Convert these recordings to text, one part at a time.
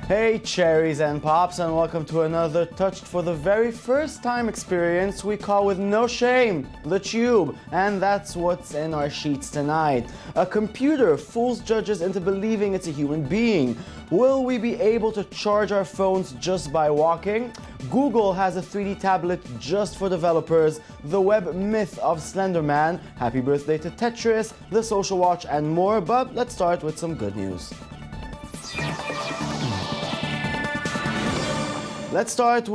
Hey cherries and pops, and welcome to another touched for the very first time experience we call with no shame, the Tube. And that's what's in our sheets tonight. A computer fools judges into believing it's a human being. Will we be able to charge our phones just by walking? Google has a 3D tablet just for developers, the web myth of Slender Man, happy birthday to Tetris, the social watch, and more. But let's start with some good news. Let's start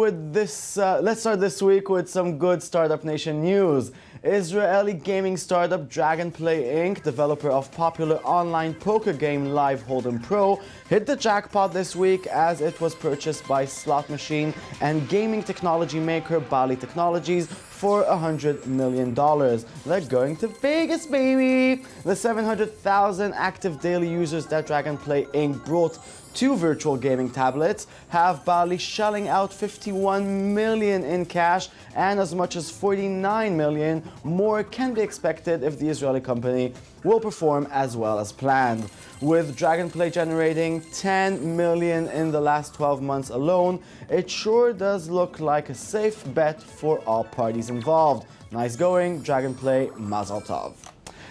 this week with some good Startup Nation news. Israeli gaming startup Dragonplay Inc., developer of popular online poker game Live Hold'em Pro, hit the jackpot this week as it was purchased by slot machine and gaming technology maker Bally Technologies for $100 million. They're going to Vegas, baby! The 700,000 active daily users that Dragonplay Inc. brought two virtual gaming tablets have Bally shelling out 51 million in cash, and as much as 49 million more can be expected if the Israeli company will perform as well as planned. With Dragonplay generating 10 million in the last 12 months alone, it sure does look like a safe bet for all parties involved. Nice going, Dragonplay, Mazel Tov.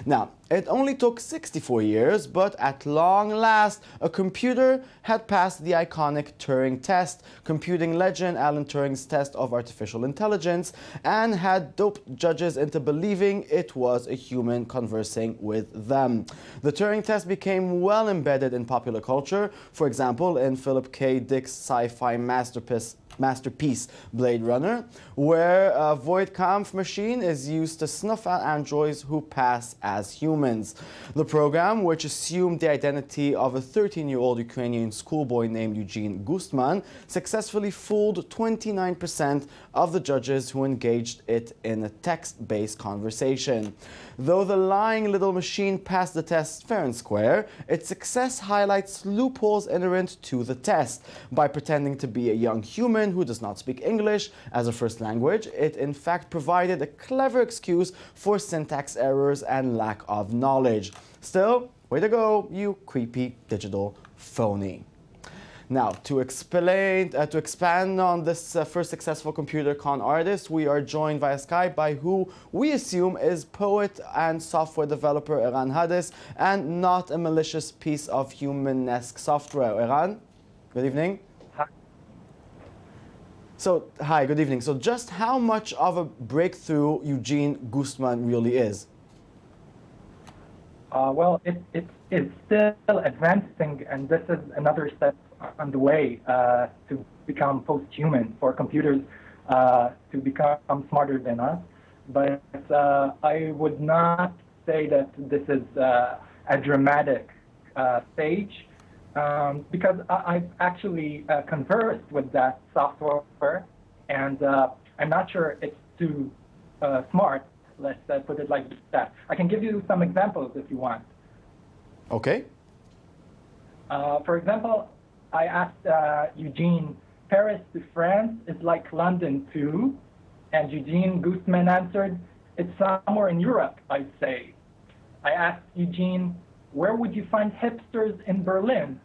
Now, it only took 64 years, but at long last, a computer had passed the iconic Turing Test, computing legend Alan Turing's test of artificial intelligence, and had doped judges into believing it was a human conversing with them. The Turing Test became well embedded in popular culture, for example, in Philip K. Dick's sci-fi masterpiece Blade Runner, where a void kampf machine is used to snuff out androids who pass as humans. The program, which assumed the identity of a 13-year-old Ukrainian schoolboy named Eugene Gustman, successfully fooled 29% of the judges who engaged it in a text-based conversation. Though the lying little machine passed the test fair and square, its success highlights loopholes inherent to the test. By pretending to be a young human who does not speak English as a first language, it in fact provided a clever excuse for syntax errors and lack of knowledge. Still, way to go, you creepy digital phony. Now, to expand on this first successful computer con artist, we are joined via Skype by who we assume is poet and software developer Eran Hadis, and not a malicious piece of human-esque software. Eran, good evening. Hi, good evening. So just how much of a breakthrough Eugene Gustman really is? It is still advancing, and this is another step on the way to become post-human, for computers to become smarter than us. But I would not say that this is a dramatic stage, because I've actually conversed with that software, and I'm not sure it's too smart. Let's put it like that. I can give you some examples if you want. Okay. For example, I asked Eugene, Paris to France is like London too, and Eugene Gustman answered, it's somewhere in Europe, I'd say. I asked Eugene, where would you find hipsters in Berlin?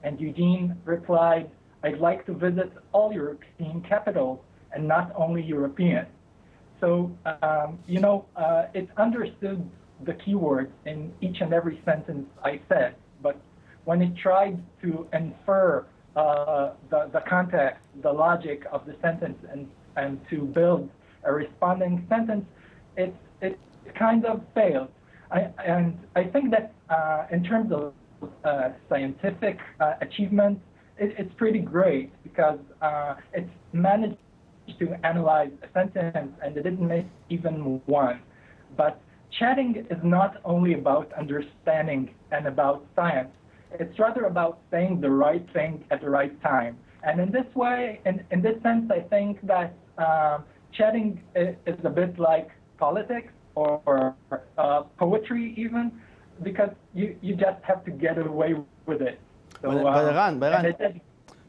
And Eugene replied, I'd like to visit all European capitals and not only European. So, it understood the keywords in each and every sentence I said, but when it tried to infer the context, the logic of the sentence, and to build a responding sentence, it kind of failed. I think that in terms of scientific achievement, it's pretty great, because it's managed to analyze a sentence and it didn't miss even one. But chatting is not only about understanding and about science. It's rather about saying the right thing at the right time. And in this way, in this sense, I think that chatting is a bit like politics or poetry even, because you just have to get away with it. So,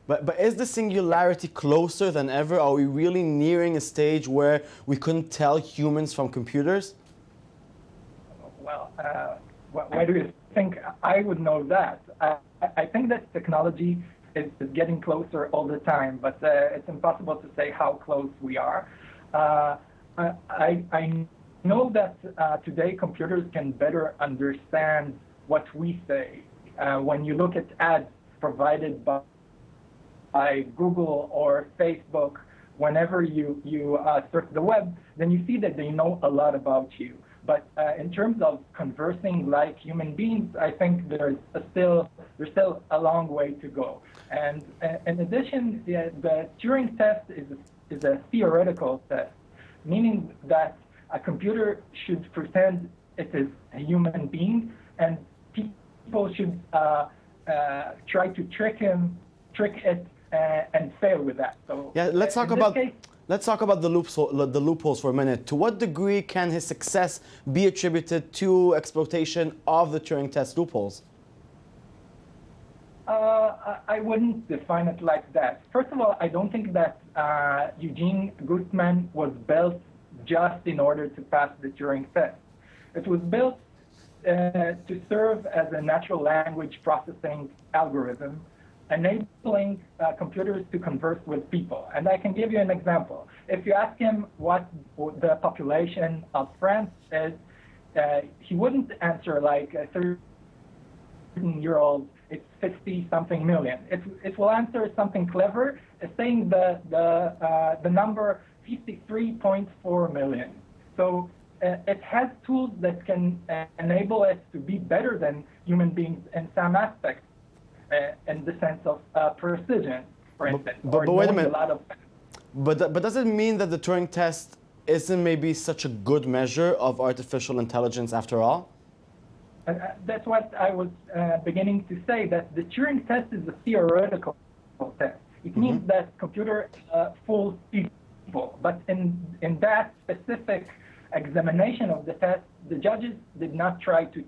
But is the singularity closer than ever? Are we really nearing a stage where we couldn't tell humans from computers? Well, why do you think I would know that? I think that technology is getting closer all the time, but it's impossible to say how close we are. I know that today computers can better understand what we say. When you look at ads provided by Google or Facebook, whenever you search the web, then you see that they know a lot about you. But in terms of conversing like human beings, I think there's still a long way to go. And in addition, the Turing test is a theoretical test, meaning that a computer should pretend it is a human being, and people should try to trick it, and fail with that. So yeah, let's talk about the loopholes for a minute. To what degree can his success be attributed to exploitation of the Turing test loopholes? I wouldn't define it like that. First of all, I don't think that Eugene Guzman was built just in order to pass the Turing test. It was built to serve as a natural language processing algorithm, enabling computers to converse with people. And I can give you an example. If you ask him what the population of France is, he wouldn't answer like a 13-year-old, it's 50-something million. It will answer something clever, saying the number 53.4 million. So it has tools that can enable it to be better than human beings in some aspects, in the sense of precision, for instance. But wait a minute. But does it mean that the Turing test isn't maybe such a good measure of artificial intelligence after all? That's what I was beginning to say, that the Turing test is a theoretical test. It means that computer fools people. But in that specific examination of the test, the judges did not try to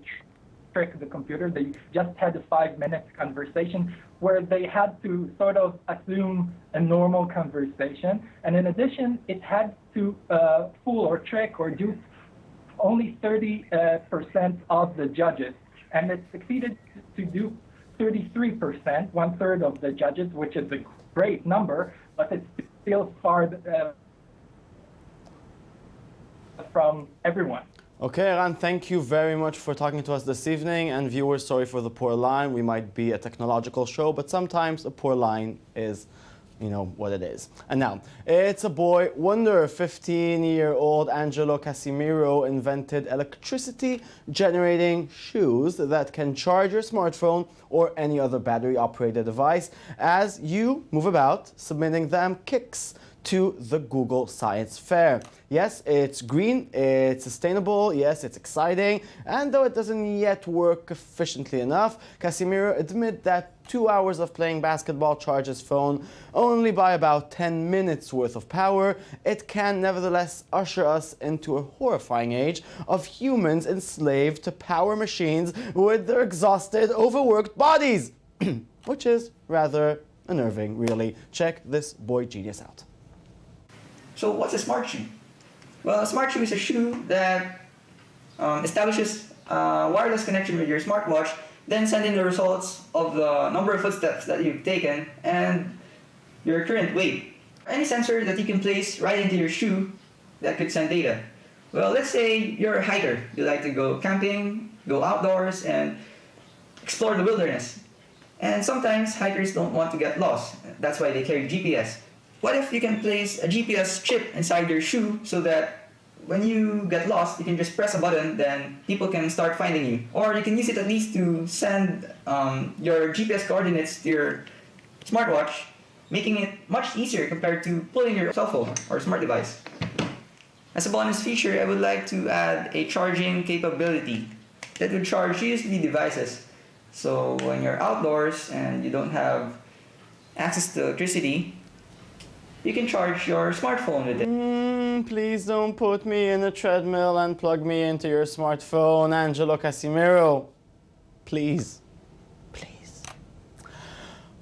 trick the computer. They just had a 5-minute conversation where they had to sort of assume a normal conversation. And in addition, it had to fool or trick or dupe only 30% of the judges. And it succeeded to do 33%, 1/3 of the judges, which is a great number, but it's still far from everyone. Okay, Eran, thank you very much for talking to us this evening. And viewers, sorry for the poor line. We might be a technological show, but sometimes a poor line is, you know, what it is. And now, it's a boy wonder. 15-year-old Angelo Casimiro invented electricity-generating shoes that can charge your smartphone or any other battery-operated device as you move about, submitting them kicks to the Google Science Fair. Yes, it's green, it's sustainable, yes, it's exciting, and though it doesn't yet work efficiently enough, Casimiro admits that 2 hours of playing basketball charges phone only by about 10 minutes worth of power. It can nevertheless usher us into a horrifying age of humans enslaved to power machines with their exhausted, overworked bodies, which is rather unnerving, really. Check this boy genius out. So what's a smart shoe? Well, a smart shoe is a shoe that establishes a wireless connection with your smartwatch, then send in the results of the number of footsteps that you've taken and your current weight. Any sensor that you can place right into your shoe that could send data. Well, let's say you're a hiker. You like to go camping, go outdoors, and explore the wilderness. And sometimes hikers don't want to get lost. That's why they carry GPS. What if you can place a GPS chip inside your shoe so that when you get lost, you can just press a button, then people can start finding you. Or you can use it at least to send your GPS coordinates to your smartwatch, making it much easier compared to pulling your cell phone or smart device. As a bonus feature, I would like to add a charging capability that would charge USB devices. So when you're outdoors and you don't have access to electricity, you can charge your smartphone with it. Please don't put me in a treadmill and plug me into your smartphone, Angelo Casimiro. Please. Please.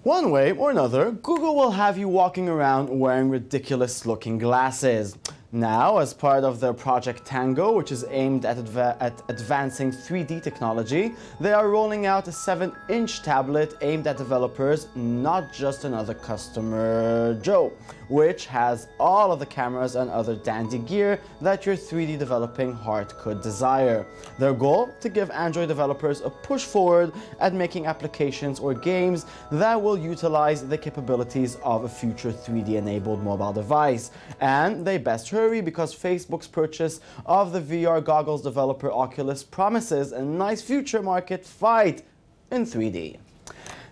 One way or another, Google will have you walking around wearing ridiculous-looking glasses. Now, as part of their project Tango, which is aimed at advancing 3D technology, they are rolling out a 7-inch tablet aimed at developers, not just another customer Joe, which has all of the cameras and other dandy gear that your 3D developing heart could desire. Their goal? To give Android developers a push forward at making applications or games that will utilize the capabilities of a future 3D-enabled mobile device. And they best hurry because Facebook's purchase of the VR goggles developer Oculus promises a nice future market fight in 3D.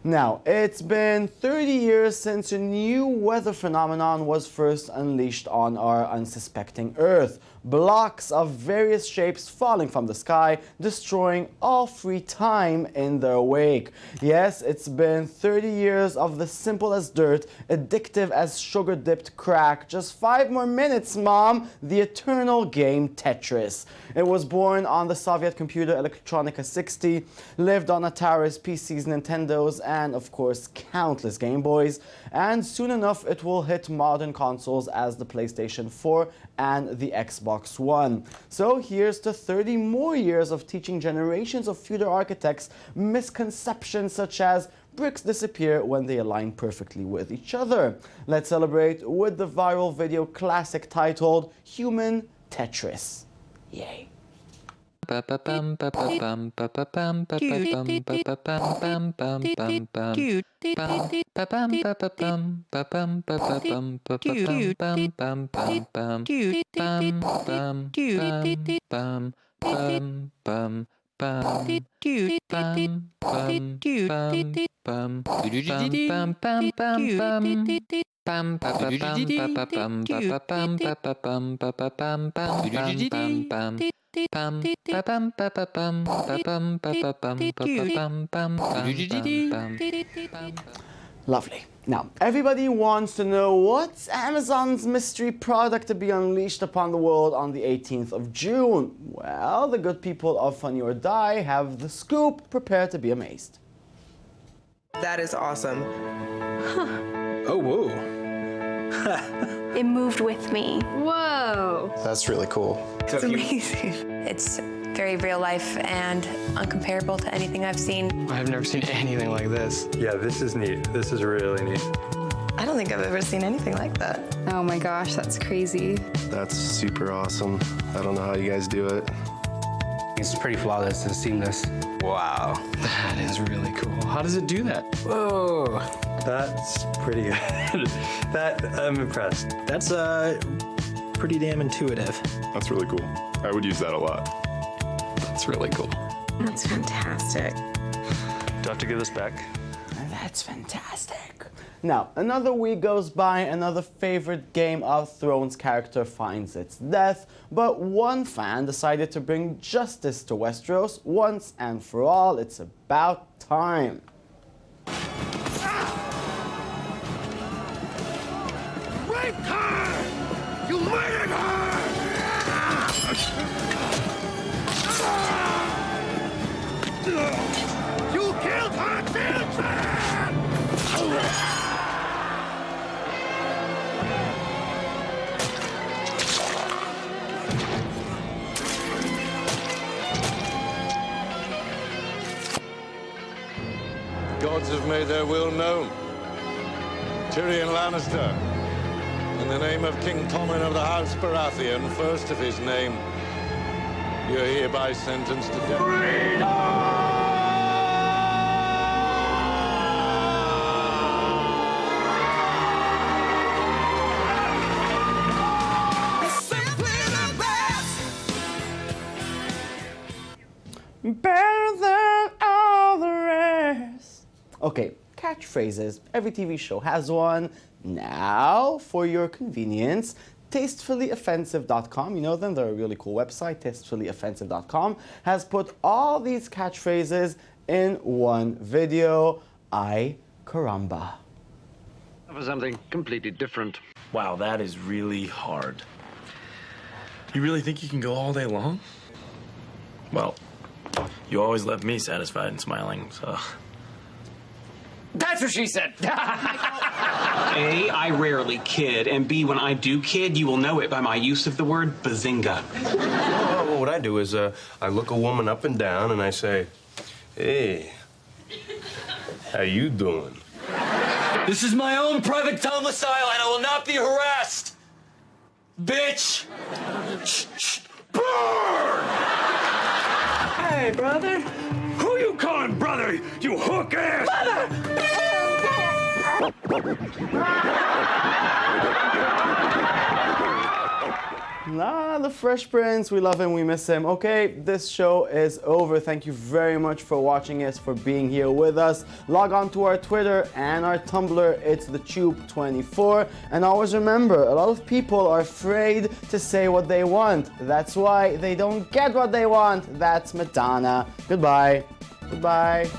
Now, it's been 30 years since a new weather phenomenon was first unleashed on our unsuspecting Earth. Blocks of various shapes falling from the sky, destroying all free time in their wake. Yes, it's been 30 years of the simple as dirt, addictive as sugar-dipped crack. Just 5 more minutes, Mom! The eternal game Tetris. It was born on the Soviet computer Electronica 60, lived on Atari's, PCs, Nintendos, and of course countless Game Boys, and soon enough it will hit modern consoles as the PlayStation 4 and the Xbox One. So here's to 30 more years of teaching generations of future architects misconceptions such as bricks disappear when they align perfectly with each other. Let's celebrate with the viral video classic titled Human Tetris. Yay. Lovely. Now, everybody wants to know what's Amazon's mystery product to be unleashed upon the world on the 18th of June. Well, the good people of Funny or Die have the scoop. Prepare to be amazed. That is awesome. Oh, whoa. It moved with me. Whoa. That's really cool. It's amazing. It's very real life and uncomparable to anything I've seen. I've never seen anything like this. Yeah, this is neat. This is really neat. I don't think I've ever seen anything like that. Oh my gosh, that's crazy. That's super awesome. I don't know how you guys do it. It's pretty flawless and seamless. Wow. That is really cool. How does it do that? Whoa. That's pretty good. I'm impressed. That's pretty damn intuitive. That's really cool. I would use that a lot. That's really cool. That's fantastic. Do I have to give this back? That's fantastic. Now, another week goes by, another favorite Game of Thrones character finds its death, but one fan decided to bring justice to Westeros once and for all. It's about time. Raped her! You murdered her! You killed her children! Gods have made their will known. Tyrion Lannister, in the name of King Tommen of the House Baratheon, first of his name, you're hereby sentenced to death. Better than all the rest. Okay, catchphrases. Every TV show has one. Now, for your convenience, tastefully.offensive.com, you know them, they're a really cool website, tastefully.offensive.com, has put all these catchphrases in one video. Ay caramba. For something completely different. Wow, that is really hard. You really think you can go all day long? Well, you always left me satisfied and smiling, so... That's what she said! A, I rarely kid, and B, when I do kid, you will know it by my use of the word bazinga. Well, what I do is I look a woman up and down and I say, hey, how you doing? This is my own private domicile and I will not be harassed. Bitch! Burn! Hey, brother. Who you calling brother, you hook ass? Nah, the Fresh Prince, we love him, we miss him. Okay, this show is over. Thank you very much for watching us, for being here with us. Log on to our Twitter and our Tumblr, it's TheTube24. And always remember, a lot of people are afraid to say what they want. That's why they don't get what they want. That's Madonna. Goodbye. Goodbye.